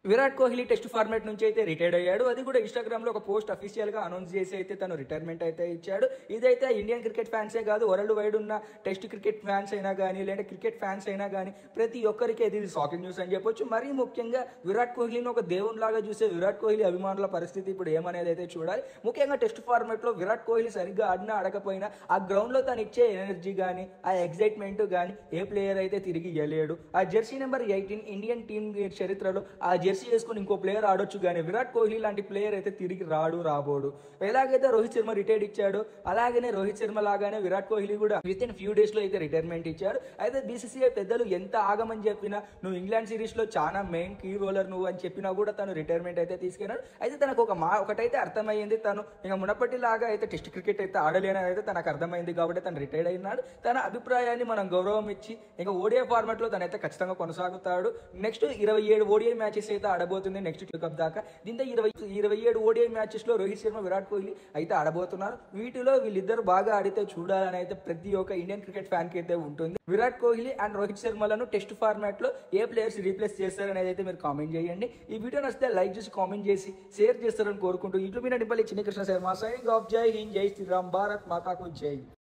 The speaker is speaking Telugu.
విరాట్ కోహ్లీ టెస్ట్ ఫార్మాట్ నుంచి అయితే రిటైర్డ్ అయ్యాడు. అది కూడా ఇన్‌స్టాగ్రామ్‌లో ఒక పోస్ట్ అఫీషియల్‌గా అనౌన్స్ చేసి అయితే తను రిటైర్మెంట్ అయితే ఇచ్చాడు. ఇదైతే ఇండియన్ క్రికెట్ ఫ్యాన్సే కాదు, వరల్డ్ వైడ్ ఉన్న టెస్ట్ క్రికెట్ ఫ్యాన్స్ అయినా గానీ, లేదంటే క్రికెట్ ఫ్యాన్స్ అయినా గానీ, ప్రతి ఒక్కరికి ఇది షాకింగ్ న్యూస్ అని చెప్పొచ్చు. మరీ ముఖ్యంగా విరాట్ కోహ్లీని ఒక దేవునిలాగా చూసే విరాట్ కోహ్లీ అభిమానుల పరిస్థితి ఇప్పుడు ఏమనేది అయితే చూడాలి. ముఖ్యంగా టెస్ట్ ఫార్మాట్‌లో విరాట్ కోహ్లీ సరిగ్గా ఆడినా ఆడకపోయినా ఆ గ్రౌండ్‌లో తను ఇచ్చే ఎనర్జీ గానీ, ఆ ఎక్సైట్‌మెంట్ గానీ ఏ ప్లేయర్ అయితే తిరిగి ఇయ్యలేడు. ఆ జెర్సీ నెంబర్ 18 ఇండియన్ టీమ్ చరిత్రలో ఆ జెర్సీ వేసుకొని ఇంకో ప్లేయర్ ఆడొచ్చు కానీ విరాట్ కోహ్లీ లాంటి ప్లేయర్ అయితే తిరిగి రాబోడు. ఎలాగైతే రోహిత్ శర్మ రిటైర్డ్ ఇచ్చాడు, అలాగనే రోహిత్ శర్మ లాగానే విరాట్ కోహ్లీ కూడా విత్ ఇన్ ఫ్యూ డేస్ లో అయితే రిటైర్మెంట్ ఇచ్చాడు. అయితే బీసీసీఐ పెద్దలు ఎంత ఆగమని చెప్పినా, నువ్వు ఇంగ్లాండ్ సిరీస్ లో చాలా మెయిన్ కీ రోలర్ నువ్వు అని చెప్పినా కూడా తను రిటైర్మెంట్ అయితే తీసుకున్నాడు. అయితే తనకు ఒకటైతే అర్థమైంది, తను ఇక మునపటిలాగా అయితే టెస్ట్ క్రికెట్ అయితే ఆడలేనని అయితే తనకు అర్థమైంది కాబట్టి తను రిటైర్డ్ అయినాడు. తన అభిప్రాయాన్ని మనం గౌరవం ఇచ్చి ఇంకా ఓడిఐ ఫార్మాట్ లో తనైతే ఖచ్చితంగా కొనసాగుతాడు. నెక్స్ట్ 27 ఓడిఐ మ్యాచెస్ అయితే ఆడబోతుంది నెక్స్ట్ కప్ దాకా. దీంతో 27 ఓడిఐ మ్యాచెస్ లో రోహిత్ శర్మ, విరాట్ కోహ్లీ అయితే ఆడబోతున్నారు. వీటిలో వీళ్ళిద్దరు బాగా ఆడితే చూడాలని అయితే ప్రతి ఒక్క ఇండియన్ క్రికెట్ ఫ్యాన్ కి అయితే ఉంటుంది. విరాట్ కోహ్లీ అండ్ రోహిత్ శర్మలను టెస్ట్ ఫార్మాట్ లో ఏ ప్లేయర్స్ రీప్లేస్ చేస్తారనేది అయితే మీరు కామెంట్ చేయండి. ఈ వీడియో నచ్చితే లైక్ చేసి కామెంట్ చేసి షేర్ చేస్తారని కోరుకుంటూ ఇట్లు మీ నడిపల్లి చిన్న కృష్ణ శర్మ సైనింగ్ ఆఫ్. జై హింద్, జై శ్రీరామ్, భారత్ మాతాకు జై.